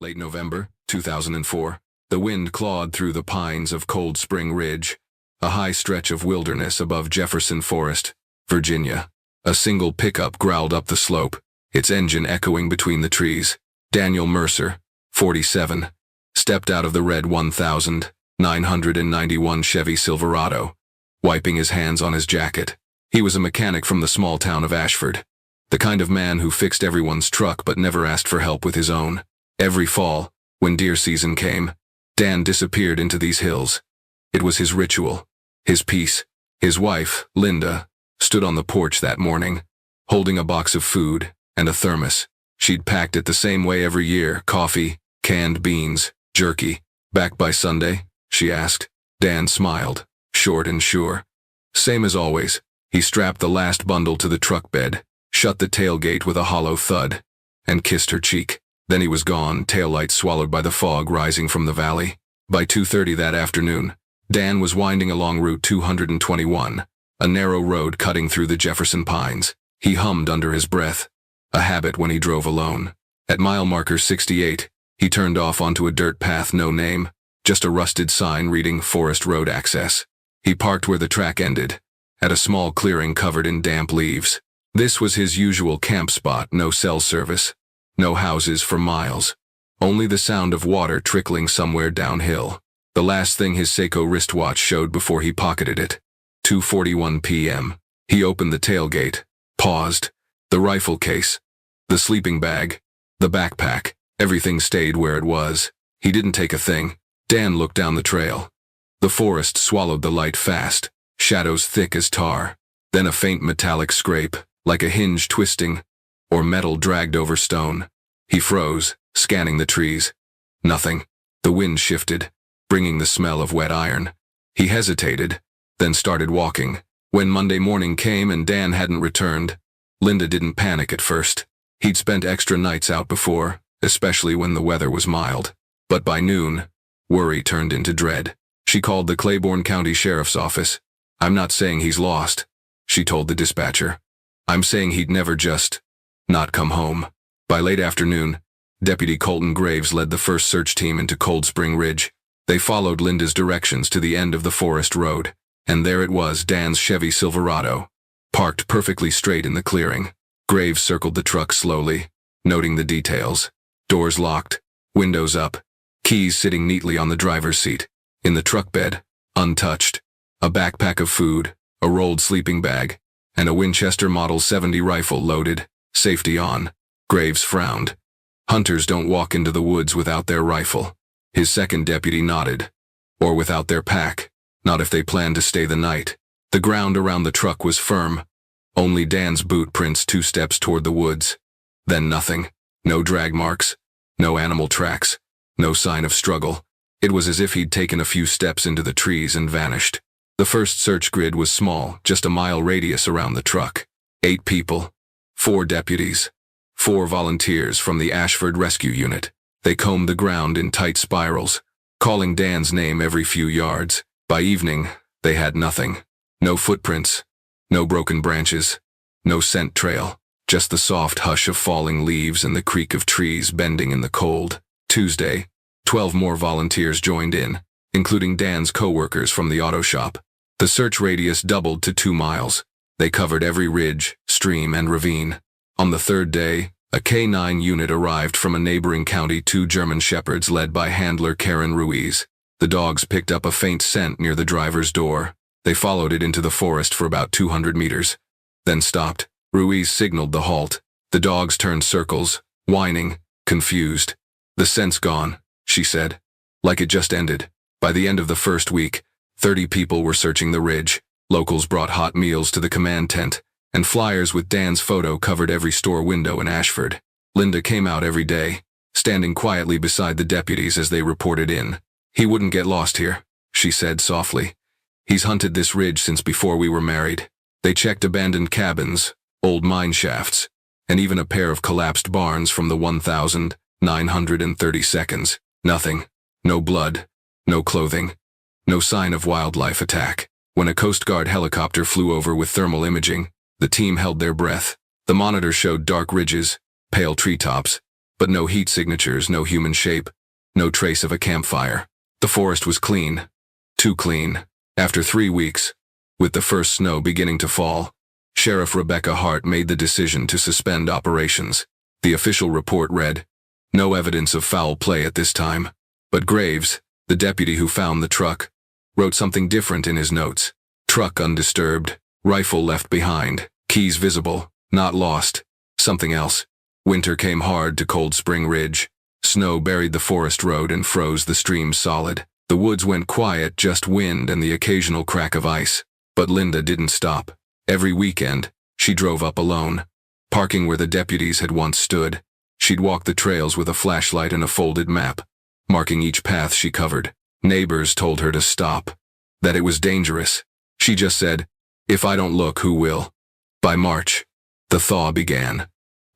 Late November, 2004, the wind clawed through the pines of Cold Spring Ridge, a high stretch of wilderness above Jefferson Forest, Virginia. A single pickup growled up the slope, its engine echoing between the trees. Daniel Mercer, 47, stepped out of the red 1991 Chevy Silverado, wiping his hands on his jacket. He was a mechanic from the small town of Ashford, the kind of man who fixed everyone's truck but never asked for help with his own. Every fall, when deer season came, Dan disappeared into these hills. It was his ritual, his peace. His wife, Linda, stood on the porch that morning, holding a box of food and a thermos. She'd packed it the same way every year: coffee, canned beans, jerky. Back by Sunday? She asked. Dan smiled, short and sure. Same as always. He strapped the last bundle to the truck bed, shut the tailgate with a hollow thud, and kissed her cheek. Then he was gone, taillights swallowed by the fog rising from the valley. By 2:30 that afternoon, Dan was winding along Route 221, a narrow road cutting through the Jefferson pines. He hummed under his breath, a habit when he drove alone. At mile marker 68, he turned off onto a dirt path, no name, just a rusted sign reading Forest Road Access. He parked where the track ended, at a small clearing covered in damp leaves. This was his usual camp spot: no cell service, no houses for miles, only the sound of water trickling somewhere downhill. The last thing his Seiko wristwatch showed before he pocketed it. 2:41 p.m. He opened the tailgate, paused. The rifle case, the sleeping bag, the backpack, everything stayed where it was. He didn't take a thing. Dan looked down the trail. The forest swallowed the light fast, shadows thick as tar. Then a faint metallic scrape, like a hinge twisting, or metal dragged over stone. He froze, scanning the trees. Nothing. The wind shifted, bringing the smell of wet iron. He hesitated, then started walking. When Monday morning came and Dan hadn't returned, Linda didn't panic at first. He'd spent extra nights out before, especially when the weather was mild. But by noon, worry turned into dread. She called the Claiborne County Sheriff's Office. "I'm not saying he's lost," she told the dispatcher. "I'm saying he'd never just not come home." By late afternoon, Deputy Colton Graves led the first search team into Cold Spring Ridge. They followed Linda's directions to the end of the forest road, and there it was, Dan's Chevy Silverado, parked perfectly straight in the clearing. Graves circled the truck slowly, noting the details. Doors locked, windows up, keys sitting neatly on the driver's seat. In the truck bed, untouched, a backpack of food, a rolled sleeping bag, and a Winchester Model 70 rifle loaded, safety on. Graves frowned. Hunters don't walk into the woods without their rifle. His second deputy nodded. Or without their pack, not if they plan to stay the night. The ground around the truck was firm. Only Dan's boot prints 2 steps toward the woods. Then nothing. No drag marks. No animal tracks. No sign of struggle. It was as if he'd taken a few steps into the trees and vanished. The first search grid was small, just a mile radius around the truck. 8 people. 4 deputies. 4 volunteers from the Ashford Rescue Unit. They combed the ground in tight spirals, calling Dan's name every few yards. By evening, they had nothing. No footprints. No broken branches. No scent trail. Just the soft hush of falling leaves and the creak of trees bending in the cold. Tuesday, 12 more volunteers joined in, including Dan's co-workers from the auto shop. The search radius doubled to 2 miles. They covered every ridge, stream, and ravine. On the 3rd day, a K-9 unit arrived from a neighboring county, 2 German shepherds led by handler Karen Ruiz. The dogs picked up a faint scent near the driver's door. They followed it into the forest for about 200 meters, then stopped. Ruiz signaled the halt. The dogs turned circles, whining, confused. "The scent's gone," she said, like it just ended. By the end of the first week, 30 people were searching the ridge. Locals brought hot meals to the command tent, and flyers with Dan's photo covered every store window in Ashford. Linda came out every day, standing quietly beside the deputies as they reported in. "He wouldn't get lost here," she said softly. "He's hunted this ridge since before we were married." They checked abandoned cabins, old mine shafts, and even a pair of collapsed barns from the 1932nd. Nothing. No blood. No clothing. No sign of wildlife attack. When a Coast Guard helicopter flew over with thermal imaging, the team held their breath. The monitor showed dark ridges, pale treetops, but no heat signatures, no human shape, no trace of a campfire. The forest was clean. Too clean. After 3 weeks, with the first snow beginning to fall, Sheriff Rebecca Hart made the decision to suspend operations. The official report read, "No evidence of foul play at this time." But Graves, the deputy who found the truck, wrote something different in his notes. Truck undisturbed, rifle left behind, keys visible, not lost. Something else. Winter came hard to Cold Spring Ridge. Snow buried the forest road and froze the streams solid. The woods went quiet, just wind and the occasional crack of ice. But Linda didn't stop. Every weekend, she drove up alone. Parking where the deputies had once stood, she'd walk the trails with a flashlight and a folded map, marking each path she covered. Neighbors told her to stop, that it was dangerous. She just said, "If I don't look, who will?" By March, the thaw began.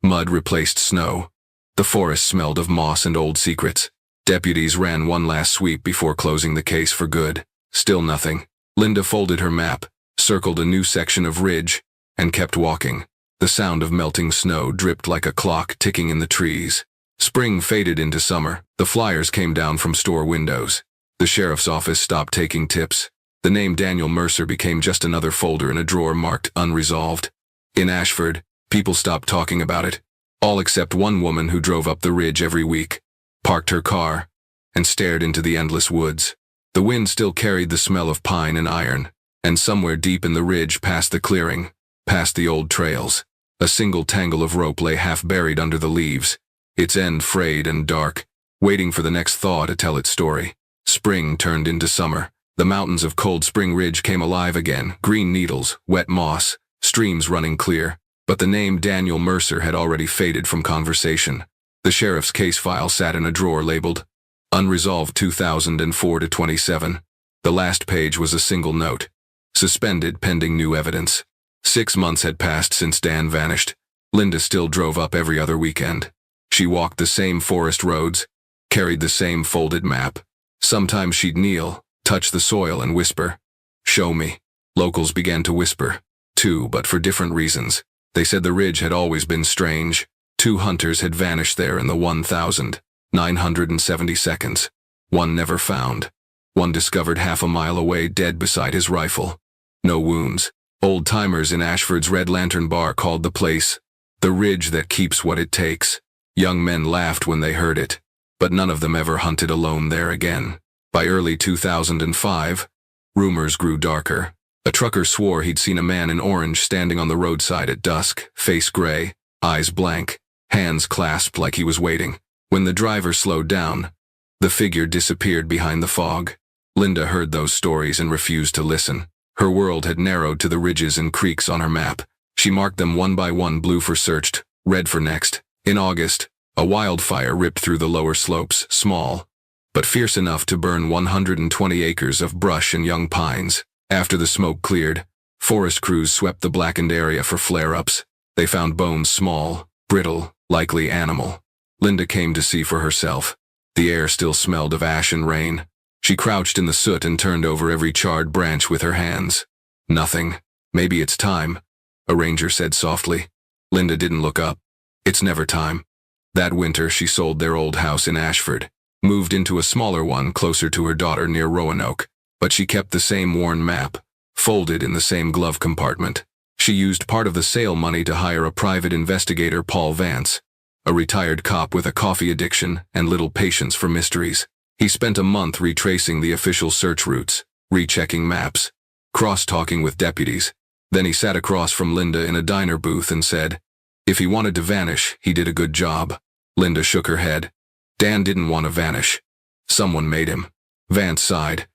Mud replaced snow. The forest smelled of moss and old secrets. Deputies ran one last sweep before closing the case for good. Still nothing. Linda folded her map, circled a new section of ridge, and kept walking. The sound of melting snow dripped like a clock ticking in the trees. Spring faded into summer. The flyers came down from store windows. The sheriff's office stopped taking tips. The name Daniel Mercer became just another folder in a drawer marked unresolved. In Ashford, people stopped talking about it, all except one woman who drove up the ridge every week, parked her car, and stared into the endless woods. The wind still carried the smell of pine and iron, and somewhere deep in the ridge past the clearing, past the old trails, a single tangle of rope lay half buried under the leaves, its end frayed and dark, waiting for the next thaw to tell its story. Spring turned into summer. The mountains of Cold Spring Ridge came alive again, green needles, wet moss, streams running clear. But the name Daniel Mercer had already faded from conversation. The sheriff's case file sat in a drawer labeled Unresolved 2004-27. The last page was a single note. Suspended pending new evidence. 6 months had passed since Dan vanished. Linda still drove up every other weekend. She walked the same forest roads, carried the same folded map. Sometimes she'd kneel, touch the soil and whisper, "Show me." Locals began to whisper, too, but for different reasons. They said the ridge had always been strange. 2 hunters had vanished there in the 1,970 seconds. One never found. One discovered half a mile away dead beside his rifle. No wounds. Old-timers in Ashford's Red Lantern Bar called the place the ridge that keeps what it takes. Young men laughed when they heard it, but none of them ever hunted alone there again. By early 2005, rumors grew darker. A trucker swore he'd seen a man in orange standing on the roadside at dusk, face gray, eyes blank, hands clasped like he was waiting. When the driver slowed down, the figure disappeared behind the fog. Linda heard those stories and refused to listen. Her world had narrowed to the ridges and creeks on her map. She marked them one by one, blue for searched, red for next. In August, a wildfire ripped through the lower slopes, small, but fierce enough to burn 120 acres of brush and young pines. After the smoke cleared, forest crews swept the blackened area for flare-ups. They found bones small, brittle, likely animal. Linda came to see for herself. The air still smelled of ash and rain. She crouched in the soot and turned over every charred branch with her hands. Nothing. "Maybe it's time," a ranger said softly. Linda didn't look up. "It's never time." That winter she sold their old house in Ashford, moved into a smaller one closer to her daughter near Roanoke. But she kept the same worn map, folded in the same glove compartment. She used part of the sale money to hire a private investigator, Paul Vance, a retired cop with a coffee addiction and little patience for mysteries. He spent a month retracing the official search routes, rechecking maps, cross-talking with deputies. Then he sat across from Linda in a diner booth and said, if he wanted to vanish, he did a good job. Linda shook her head. Dan didn't want to vanish. Someone made him. Vance sighed.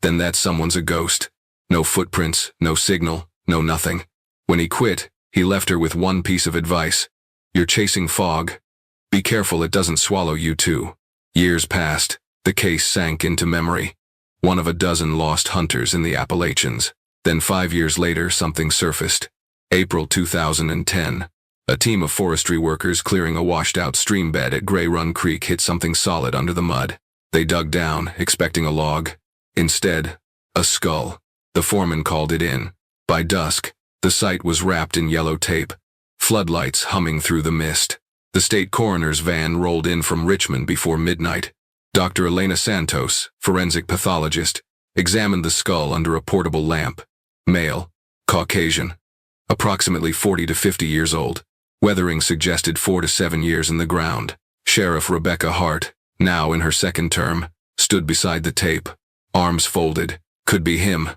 Then that someone's a ghost. No footprints, no signal, no nothing. When he quit, he left her with one piece of advice. You're chasing fog. Be careful it doesn't swallow you too. Years passed. The case sank into memory. One of a dozen lost hunters in the Appalachians. Then 5 years later, something surfaced. April 2010. A team of forestry workers clearing a washed-out stream bed at Gray Run Creek hit something solid under the mud. They dug down, expecting a log. Instead, a skull. The foreman called it in. By dusk, the site was wrapped in yellow tape, floodlights humming through the mist. The state coroner's van rolled in from Richmond before midnight. Dr. Elena Santos, forensic pathologist, examined the skull under a portable lamp. Male, Caucasian, approximately 40 to 50 years old. Weathering suggested 4 to 7 years in the ground. Sheriff Rebecca Hart, now in her second term, stood beside the tape, arms folded. Could be him,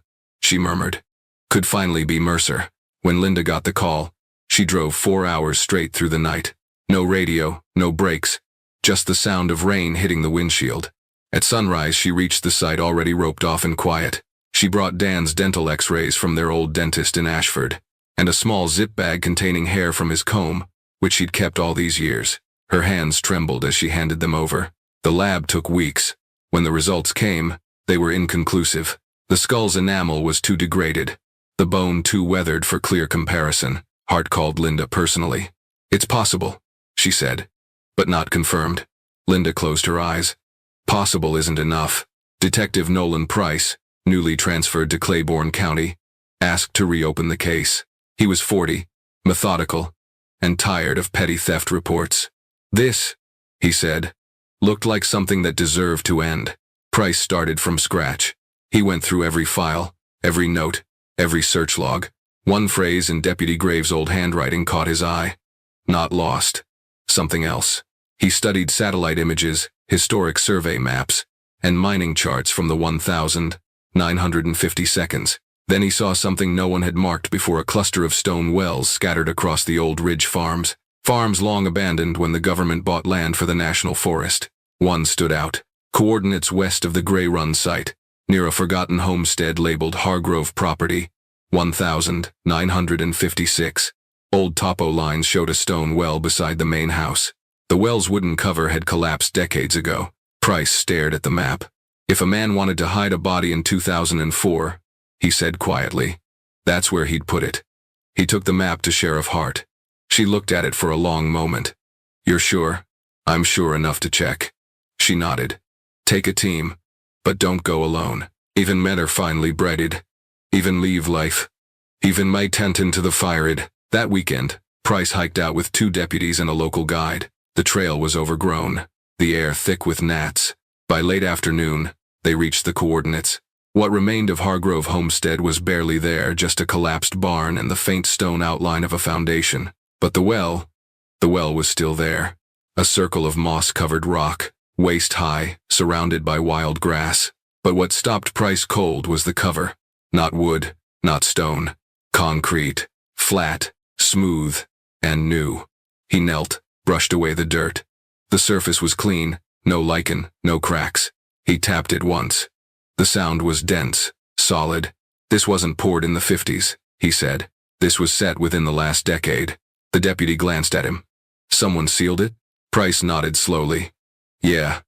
she murmured. Could finally be Mercer. When Linda got the call, she drove 4 hours straight through the night. No radio, no brakes, just the sound of rain hitting the windshield. At sunrise, she reached the site already roped off and quiet. She brought Dan's dental x-rays from their old dentist in Ashford, and a small zip bag containing hair from his comb, which she'd kept all these years. Her hands trembled as she handed them over. The lab took weeks. When the results came, they were inconclusive. The skull's enamel was too degraded, the bone too weathered for clear comparison. Hart called Linda personally. It's possible, she said, but not confirmed. Linda closed her eyes. Possible isn't enough. Detective Nolan Price, newly transferred to Claiborne County, asked to reopen the case. He was 40, methodical, and tired of petty theft reports. This, he said, looked like something that deserved to end. Price started from scratch. He went through every file, every note, every search log. One phrase in Deputy Graves' old handwriting caught his eye. Not lost. Something else. He studied satellite images, historic survey maps, and mining charts from the 1,950 seconds. Then he saw something no one had marked before: a cluster of stone wells scattered across the old ridge farms. Farms long abandoned when the government bought land for the National Forest. One stood out. Coordinates west of the Gray Run site, near a forgotten homestead labeled Hargrove Property, 1,956. Old topo lines showed a stone well beside the main house. The well's wooden cover had collapsed decades ago. Price stared at the map. If a man wanted to hide a body in 2004, he said quietly, that's where he'd put it. He took the map to Sheriff Hart. She looked at it for a long moment. You're sure? I'm sure enough to check. She nodded. Take a team, but don't go alone. Even men are finely breded. Even leave life. Even my tent into the fire'd. That weekend, Price hiked out with 2 deputies and a local guide. The trail was overgrown, the air thick with gnats. By late afternoon, they reached the coordinates. What remained of Hargrove Homestead was barely there, just a collapsed barn and the faint stone outline of a foundation. But the well was still there. A circle of moss-covered rock, waist-high, surrounded by wild grass. But what stopped Price cold was the cover. Not wood, not stone. Concrete. Flat, smooth, and new. He knelt, brushed away the dirt. The surface was clean, no lichen, no cracks. He tapped it once. The sound was dense, solid. This wasn't poured in the 50s, he said. This was set within the last decade. The deputy glanced at him. Someone sealed it? Price nodded slowly. Yeah,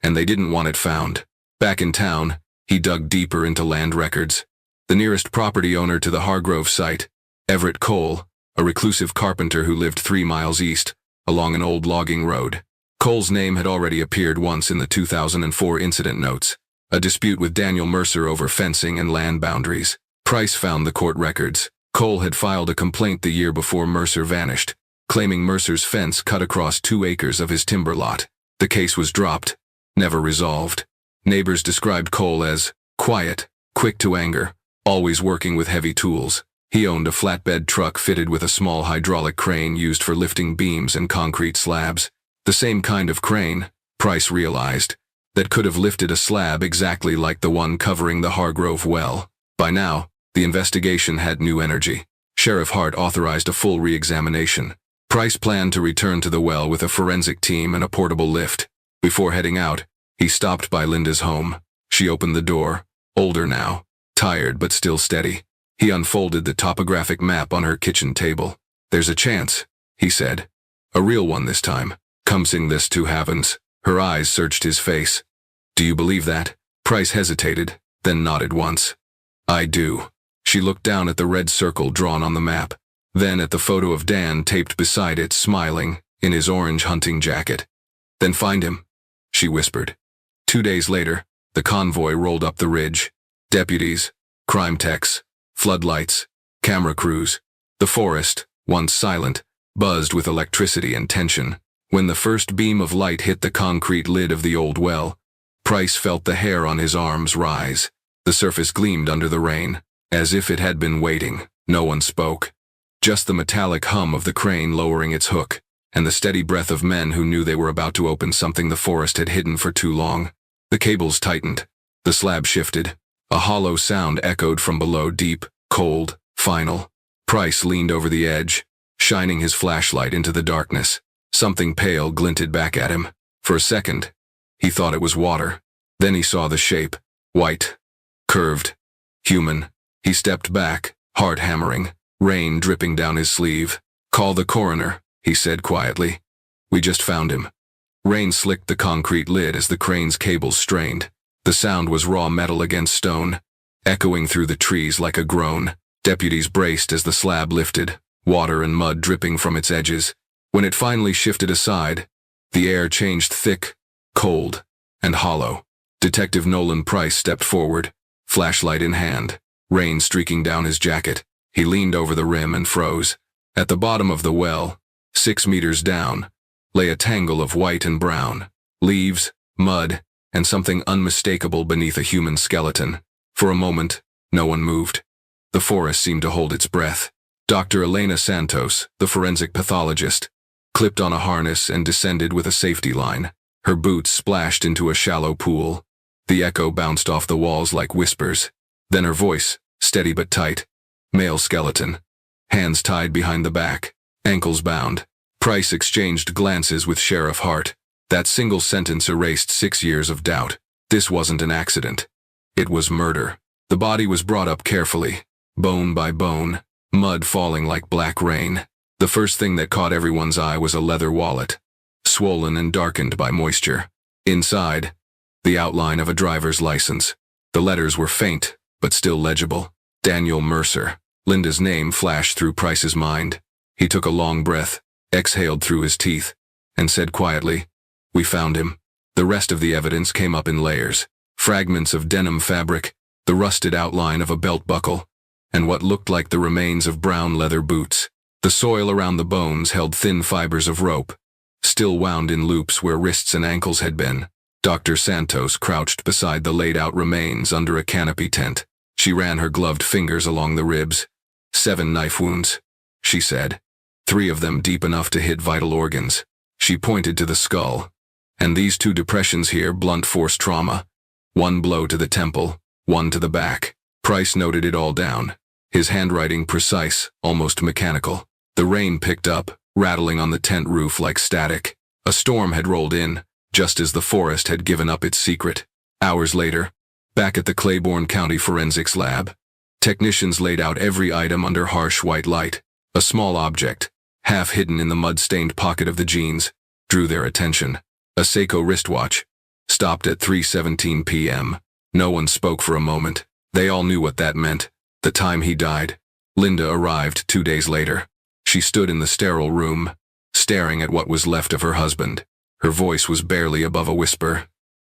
and they didn't want it found. Back in town, he dug deeper into land records. The nearest property owner to the Hargrove site, Everett Cole, a reclusive carpenter who lived 3 miles east, along an old logging road. Cole's name had already appeared once in the 2004 incident notes, a dispute with Daniel Mercer over fencing and land boundaries. Price found the court records. Cole had filed a complaint the year before Mercer vanished, claiming Mercer's fence cut across 2 acres of his timber lot. The case was dropped, never resolved. Neighbors described Cole as quiet, quick to anger, always working with heavy tools. He owned a flatbed truck fitted with a small hydraulic crane used for lifting beams and concrete slabs. The same kind of crane, Price realized, that could have lifted a slab exactly like the one covering the Hargrove well. By now, the investigation had new energy. Sheriff Hart authorized a full re-examination. Price planned to return to the well with a forensic team and a portable lift. Before heading out, he stopped by Linda's home. She opened the door, older now, tired but still steady. He unfolded the topographic map on her kitchen table. There's a chance, he said. A real one this time. Come sing this to heavens. Her eyes searched his face. Do you believe that? Price hesitated, then nodded once. I do. She looked down at the red circle drawn on the map, then at the photo of Dan taped beside it, smiling, in his orange hunting jacket. Then find him, she whispered. 2 days later, the convoy rolled up the ridge. Deputies, crime techs, floodlights, camera crews. The forest, once silent, buzzed with electricity and tension. When the first beam of light hit the concrete lid of the old well, Price felt the hair on his arms rise. The surface gleamed under the rain, as if it had been waiting. No one spoke. Just the metallic hum of the crane lowering its hook, and the steady breath of men who knew they were about to open something the forest had hidden for too long. The cables tightened. The slab shifted. A hollow sound echoed from below, deep, cold, final. Price leaned over the edge, shining his flashlight into the darkness. Something pale glinted back at him. For a second, he thought it was water. Then he saw the shape. White. Curved. Human. He stepped back, heart hammering, rain dripping down his sleeve. "Call the coroner," he said quietly. "We just found him." Rain slicked the concrete lid as the crane's cables strained. The sound was raw metal against stone, echoing through the trees like a groan. Deputies braced as the slab lifted, water and mud dripping from its edges. When it finally shifted aside, the air changed thick, cold, and hollow. Detective Nolan Price stepped forward, flashlight in hand, rain streaking down his jacket. He leaned over the rim and froze. At the bottom of the well, 6 meters down, lay a tangle of white and brown, leaves, mud, and something unmistakable beneath a human skeleton. For a moment, no one moved. The forest seemed to hold its breath. Dr. Elena Santos, the forensic pathologist, clipped on a harness and descended with a safety line. Her boots splashed into a shallow pool. The echo bounced off the walls like whispers. Then her voice, steady but tight. Male skeleton. Hands tied behind the back. Ankles bound. Price exchanged glances with Sheriff Hart. That single sentence erased 6 years of doubt. This wasn't an accident. It was murder. The body was brought up carefully, bone by bone, mud falling like black rain. The first thing that caught everyone's eye was a leather wallet, swollen and darkened by moisture. Inside, the outline of a driver's license. The letters were faint, but still legible. Daniel Mercer. Linda's name flashed through Price's mind. He took a long breath, exhaled through his teeth, and said quietly, "We found him." The rest of the evidence came up in layers. Fragments of denim fabric, the rusted outline of a belt buckle, and what looked like the remains of brown leather boots. The soil around the bones held thin fibers of rope, still wound in loops where wrists and ankles had been. Dr. Santos crouched beside the laid-out remains under a canopy tent. She ran her gloved fingers along the ribs. 7 knife wounds, she said. 3 of them deep enough to hit vital organs. She pointed to the skull. And these 2 depressions here, blunt force trauma. 1 blow to the temple, 1 to the back. Price noted it all down, his handwriting precise, almost mechanical. The rain picked up, rattling on the tent roof like static. A storm had rolled in, just as the forest had given up its secret. Hours later, back at the Claiborne County Forensics Lab, technicians laid out every item under harsh white light. A small object, half hidden in the mud-stained pocket of the jeans, drew their attention. A Seiko wristwatch, stopped at 3:17 p.m. No one spoke for a moment. They all knew what that meant. The time he died. Linda arrived 2 days later. She stood in the sterile room, staring at what was left of her husband. Her voice was barely above a whisper.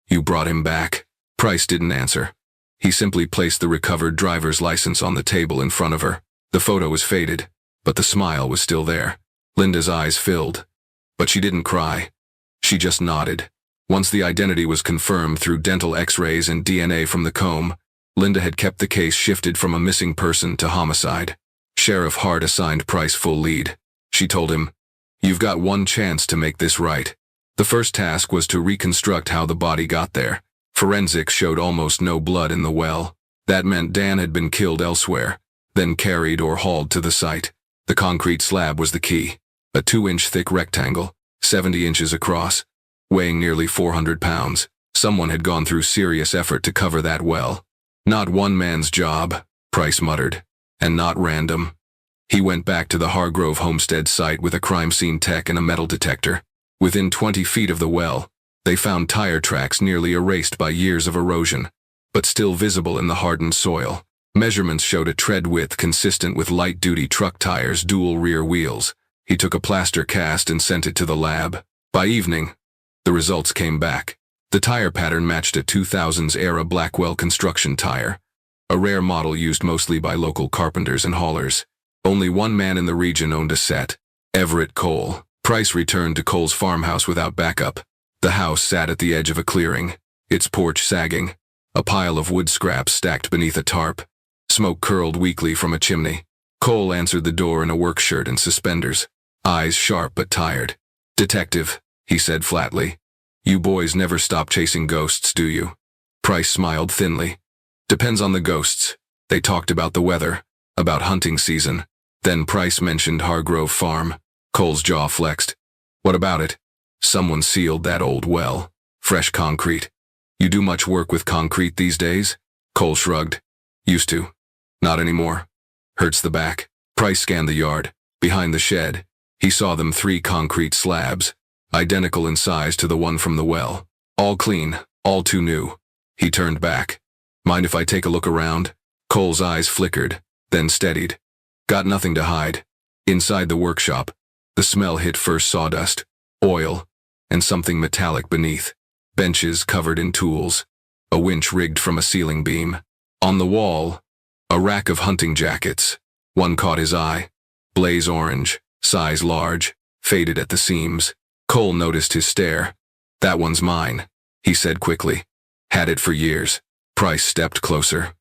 "You brought him back?" Price didn't answer. He simply placed the recovered driver's license on the table in front of her. The photo was faded, but the smile was still there. Linda's eyes filled, but she didn't cry. She just nodded. Once the identity was confirmed through dental x-rays and DNA from the comb, Linda had kept the case shifted from a missing person to homicide. Sheriff Hart assigned Price full lead. She told him, "You've got one chance to make this right." The first task was to reconstruct how the body got there. Forensics showed almost no blood in the well. That meant Dan had been killed elsewhere, then carried or hauled to the site. The concrete slab was the key. A 2-inch thick rectangle, 70 inches across, weighing nearly 400 pounds. Someone had gone through serious effort to cover that well. Not one man's job, Price muttered, and not random. He went back to the Hargrove homestead site with a crime scene tech and a metal detector. Within 20 feet of the well, they found tire tracks nearly erased by years of erosion, but still visible in the hardened soil. Measurements showed a tread width consistent with light-duty truck tires' dual rear wheels. He took a plaster cast and sent it to the lab. By evening, the results came back. The tire pattern matched a 2000s-era Blackwell construction tire, a rare model used mostly by local carpenters and haulers. Only one man in the region owned a set, Everett Cole, Price returned to Cole's farmhouse without backup. The house sat at the edge of a clearing, its porch sagging, a pile of wood scraps stacked beneath a tarp. Smoke curled weakly from a chimney. Cole answered the door in a work shirt and suspenders, eyes sharp but tired. "Detective," he said flatly. "You boys never stop chasing ghosts, do you?" Price smiled thinly. "Depends on the ghosts." They talked about the weather, about hunting season. Then Price mentioned Hargrove Farm. Cole's jaw flexed. "What about it?" "Someone sealed that old well. Fresh concrete." "You do much work with concrete these days?" Cole shrugged. "Used to. Not anymore. Hurts the back." Price scanned the yard. Behind the shed, he saw them 3 concrete slabs, identical in size to the one from the well. All clean, all too new. He turned back. "Mind if I take a look around?" Cole's eyes flickered, then steadied. "Got nothing to hide." Inside the workshop, the smell hit first sawdust, oil, and something metallic beneath. Benches covered in tools. A winch rigged from a ceiling beam. On the wall, a rack of hunting jackets. One caught his eye. Blaze orange, size large, faded at the seams. Cole noticed his stare. "That one's mine," he said quickly. "Had it for years." Price stepped closer.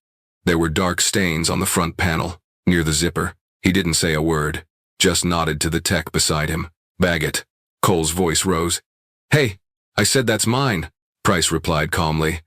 There were dark stains on the front panel, near the zipper. He didn't say a word, just nodded to the tech beside him. "Bag it." Cole's voice rose. "Hey, I said that's mine," Price replied calmly.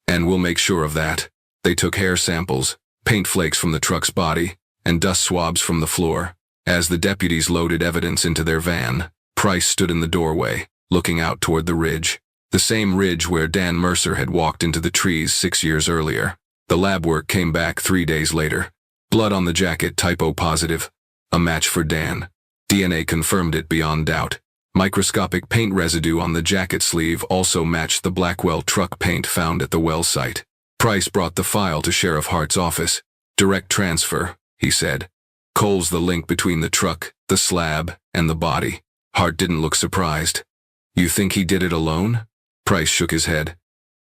"And we'll make sure of that." They took hair samples, paint flakes from the truck's body, and dust swabs from the floor. As the deputies loaded evidence into their van, Price stood in the doorway, looking out toward the ridge. The same ridge where Dan Mercer had walked into the trees 6 years earlier. The lab work came back 3 days later. Blood on the jacket, typo positive. A match for Dan. DNA confirmed it beyond doubt. Microscopic paint residue on the jacket sleeve also matched the Blackwell truck paint found at the well site. Price brought the file to Sheriff Hart's office. "Direct transfer," he said. "Cole's the link between the truck, the slab, and the body." Hart didn't look surprised. "You think he did it alone?" Price shook his head.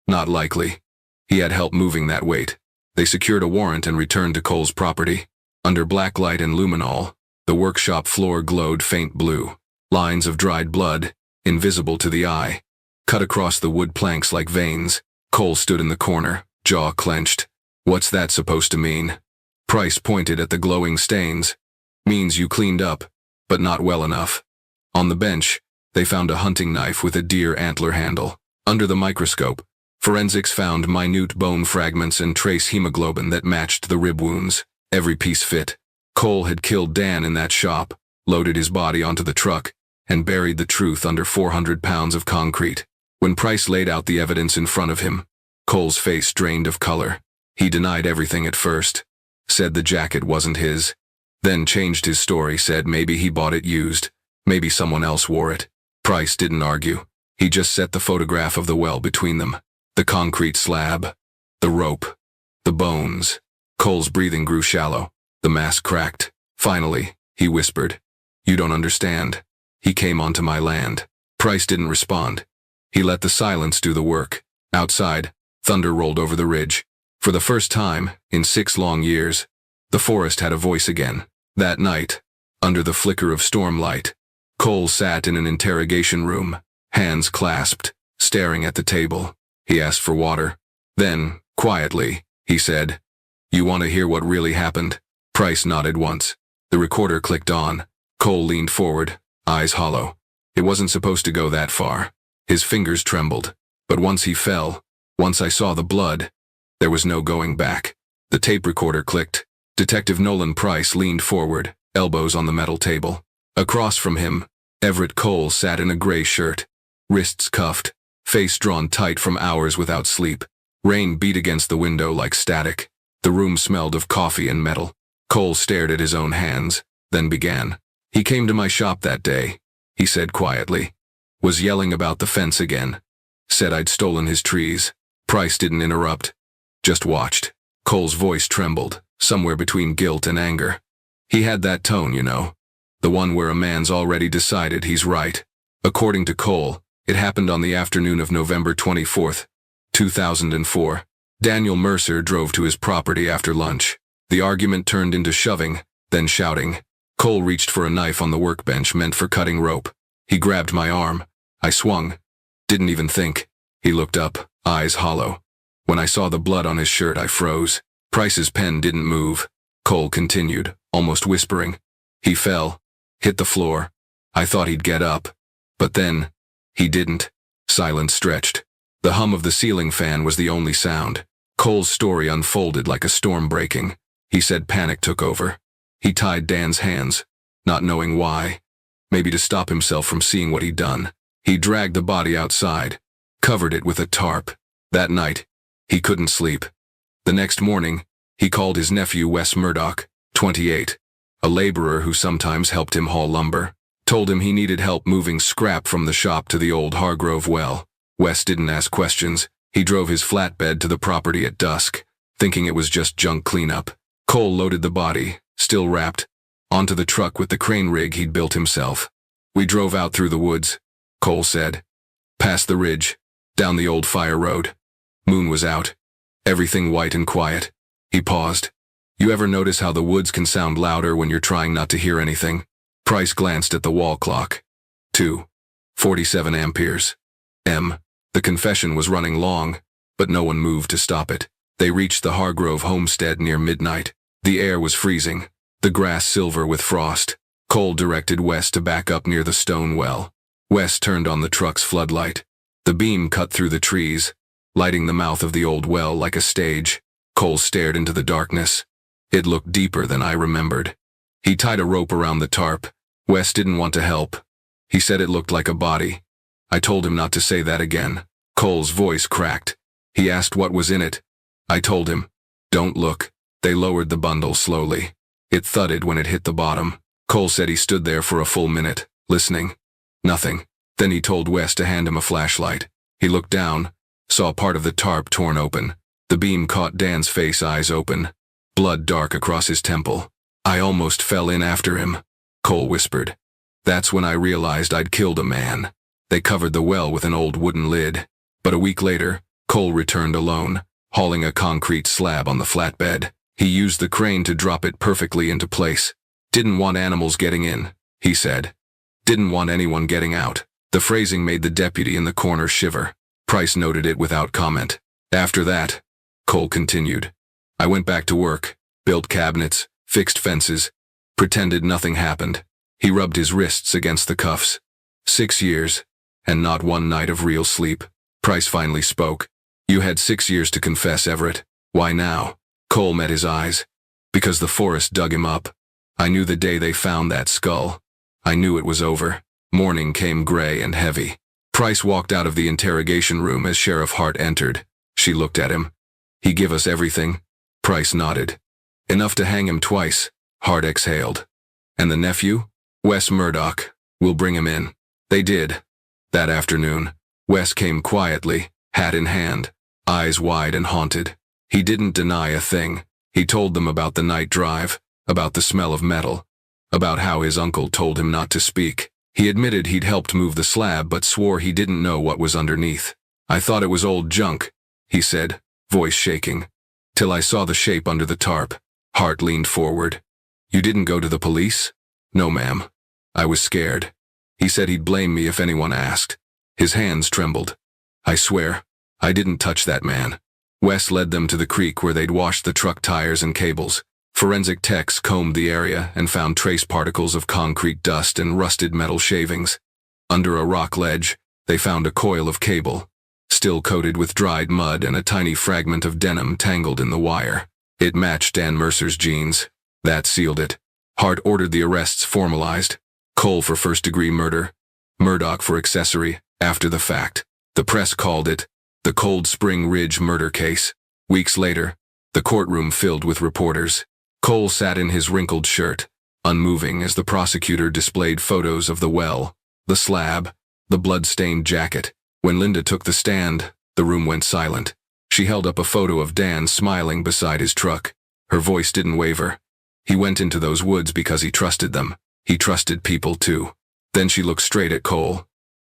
"Not likely. He had help moving that weight." They secured a warrant and returned to Cole's property. Under blacklight and luminol, the workshop floor glowed faint blue. Lines of dried blood, invisible to the eye, cut across the wood planks like veins. Cole stood in the corner, jaw clenched. "What's that supposed to mean?" Price pointed at the glowing stains. "Means you cleaned up, but not well enough." On the bench, they found a hunting knife with a deer antler handle. Under the microscope, forensics found minute bone fragments and trace hemoglobin that matched the rib wounds. Every piece fit. Cole had killed Dan in that shop, loaded his body onto the truck, and buried the truth under 400 pounds of concrete. When Price laid out the evidence in front of him, Cole's face drained of color. He denied everything at first. Said the jacket wasn't his. Then changed his story, said maybe he bought it used. Maybe someone else wore it. Price didn't argue. He just set the photograph of the well between them. The concrete slab. The rope. The bones. Cole's breathing grew shallow. The mask cracked. Finally, he whispered, "You don't understand. He came onto my land." Price didn't respond. He let the silence do the work. Outside, thunder rolled over the ridge. For the first time, in 6 long years, the forest had a voice again. That night, under the flicker of stormlight, Cole sat in an interrogation room, hands clasped, staring at the table. He asked for water. Then, quietly, he said, "You want to hear what really happened?" Price nodded once. The recorder clicked on. Cole leaned forward, eyes hollow. It wasn't supposed to go that far. His fingers trembled. But once he fell, once I saw the blood, there was no going back. The tape recorder clicked. Detective Nolan Price leaned forward, elbows on the metal table. Across from him, Everett Cole sat in a gray shirt, wrists cuffed, face drawn tight from hours without sleep. Rain beat against the window like static. The room smelled of coffee and metal. Cole stared at his own hands, then began. "He came to my shop that day," he said quietly. "Was yelling about the fence again. Said I'd stolen his trees." Price didn't interrupt, just watched. Cole's voice trembled, somewhere between guilt and anger. He had that tone, you know. The one where a man's already decided he's right. According to Cole, it happened on the afternoon of November 24th, 2004. Daniel Mercer drove to his property after lunch. The argument turned into shoving, then shouting. Cole reached for a knife on the workbench meant for cutting rope. He grabbed my arm. I swung. Didn't even think. He looked up, eyes hollow. When I saw the blood on his shirt, I froze. Price's pen didn't move. Cole continued, almost whispering. He fell. Hit the floor. I thought he'd get up. But then, he didn't. Silence stretched. The hum of the ceiling fan was the only sound. Cole's story unfolded like a storm breaking. He said panic took over. He tied Dan's hands, not knowing why. Maybe to stop himself from seeing what he'd done. He dragged the body outside, covered it with a tarp. That night, he couldn't sleep. The next morning, he called his nephew Wes Murdoch, 28, a laborer who sometimes helped him haul lumber. Told him he needed help moving scrap from the shop to the old Hargrove well. Wes didn't ask questions. He drove his flatbed to the property at dusk, thinking it was just junk cleanup. Cole loaded the body, still wrapped, onto the truck with the crane rig he'd built himself. We drove out through the woods, Cole said. Past the ridge, down the old fire road. Moon was out. Everything white and quiet. He paused. You ever notice how the woods can sound louder when you're trying not to hear anything? Price glanced at the wall clock. 2:47 amperes. The confession was running long, but no one moved to stop it. They reached the Hargrove homestead near midnight. The air was freezing, the grass silver with frost. Cole directed Wes to back up near the stone well. Wes turned on the truck's floodlight. The beam cut through the trees, lighting the mouth of the old well like a stage. Cole stared into the darkness. It looked deeper than I remembered. He tied a rope around the tarp. Wes didn't want to help. He said it looked like a body. I told him not to say that again. Cole's voice cracked. He asked what was in it. I told him, don't look. They lowered the bundle slowly. It thudded when it hit the bottom. Cole said he stood there for a full minute, listening. Nothing. Then he told Wes to hand him a flashlight. He looked down, saw part of the tarp torn open. The beam caught Dan's face, eyes open, blood dark across his temple. I almost fell in after him, Cole whispered. That's when I realized I'd killed a man. They covered the well with an old wooden lid. But a week later, Cole returned alone, hauling a concrete slab on the flatbed. He used the crane to drop it perfectly into place. Didn't want animals getting in, he said. Didn't want anyone getting out. The phrasing made the deputy in the corner shiver. Price noted it without comment. After that, Cole continued, I went back to work, built cabinets, fixed fences, pretended nothing happened. He rubbed his wrists against the cuffs. 6 years, and not one night of real sleep. Price finally spoke. You had 6 years to confess, Everett. Why now? Cole met his eyes. Because the forest dug him up. I knew the day they found that skull. I knew it was over. Morning came gray and heavy. Price walked out of the interrogation room as Sheriff Hart entered. She looked at him. He give us everything? Price nodded. Enough to hang him twice, Hart exhaled. And the nephew? Wes Murdoch. We'll bring him in. They did. That afternoon, Wes came quietly, hat in hand, eyes wide and haunted. He didn't deny a thing. He told them about the night drive, about the smell of metal, about how his uncle told him not to speak. He admitted he'd helped move the slab but swore he didn't know what was underneath. I thought it was old junk, he said, voice shaking. Till I saw the shape under the tarp. Hart leaned forward. You didn't go to the police? No, ma'am. I was scared. He said he'd blame me if anyone asked. His hands trembled. I swear, I didn't touch that man. Wes led them to the creek where they'd washed the truck tires and cables. Forensic techs combed the area and found trace particles of concrete dust and rusted metal shavings. Under a rock ledge, they found a coil of cable, still coated with dried mud and a tiny fragment of denim tangled in the wire. It matched Dan Mercer's jeans. That sealed it. Hart ordered the arrests formalized. Cole for first-degree murder, Murdoch for accessory, after the fact. The press called it the Cold Spring Ridge murder case. Weeks later, the courtroom filled with reporters. Cole sat in his wrinkled shirt, unmoving as the prosecutor displayed photos of the well, the slab, the blood-stained jacket. When Linda took the stand, the room went silent. She held up a photo of Dan smiling beside his truck. Her voice didn't waver. He went into those woods because he trusted them. He trusted people too. Then she looked straight at Cole.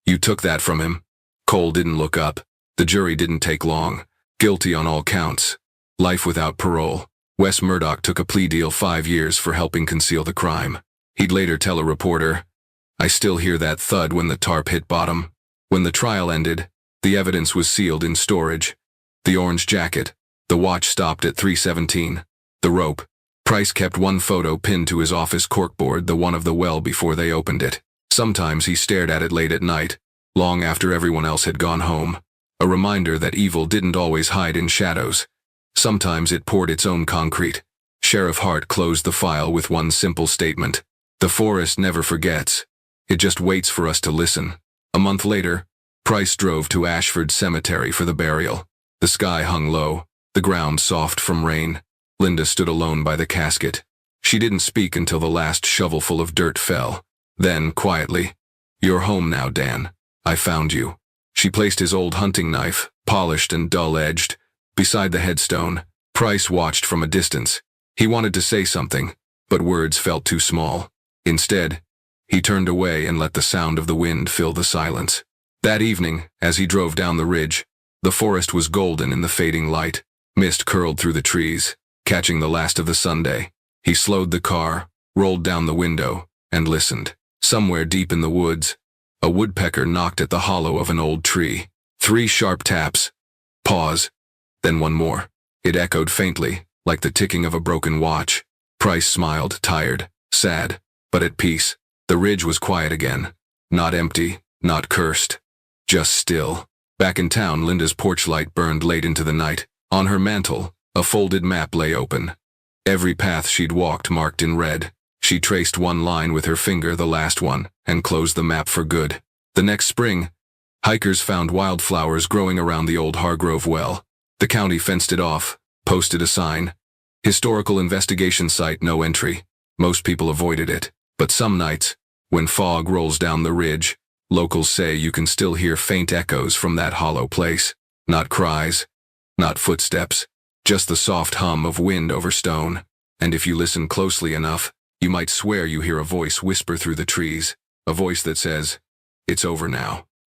You took that from him? Cole didn't look up. The jury didn't take long. Guilty on all counts. Life without parole. Wes Murdoch took a plea deal, 5 years for helping conceal the crime. He'd later tell a reporter, I still hear that thud when the tarp hit bottom. When the trial ended, the evidence was sealed in storage. The orange jacket, the watch stopped at 3:17, the rope. Price kept one photo pinned to his office corkboard, the one of the well before they opened it. Sometimes he stared at it late at night, long after everyone else had gone home. A reminder that evil didn't always hide in shadows. Sometimes it poured its own concrete. Sheriff Hart closed the file with one simple statement. The forest never forgets. It just waits for us to listen. A month later, Price drove to Ashford Cemetery for the burial. The sky hung low, the ground soft from rain. Linda stood alone by the casket. She didn't speak until the last shovelful of dirt fell. Then, quietly, "You're home now, Dan. I found you." She placed his old hunting knife, polished and dull-edged, beside the headstone. Price watched from a distance. He wanted to say something, but words felt too small. Instead, he turned away and let the sound of the wind fill the silence. That evening, as he drove down the ridge, the forest was golden in the fading light. Mist curled through the trees, catching the last of the Sunday. He slowed the car, rolled down the window, and listened. Somewhere deep in the woods, a woodpecker knocked at the hollow of an old tree. 3 sharp taps. Pause. Then one more. It echoed faintly, like the ticking of a broken watch. Price smiled, tired, sad, but at peace. The ridge was quiet again. Not empty, not cursed. Just still. Back in town, Linda's porch light burned late into the night. On her mantel, a folded map lay open. Every path she'd walked marked in red. She traced one line with her finger, the last one, and closed the map for good. The next spring, hikers found wildflowers growing around the old Hargrove well. The county fenced it off, posted a sign. Historical investigation site, no entry. Most people avoided it. But some nights, when fog rolls down the ridge, locals say you can still hear faint echoes from that hollow place. Not cries, not footsteps, just the soft hum of wind over stone. And if you listen closely enough, you might swear you hear a voice whisper through the trees, a voice that says, "It's over now."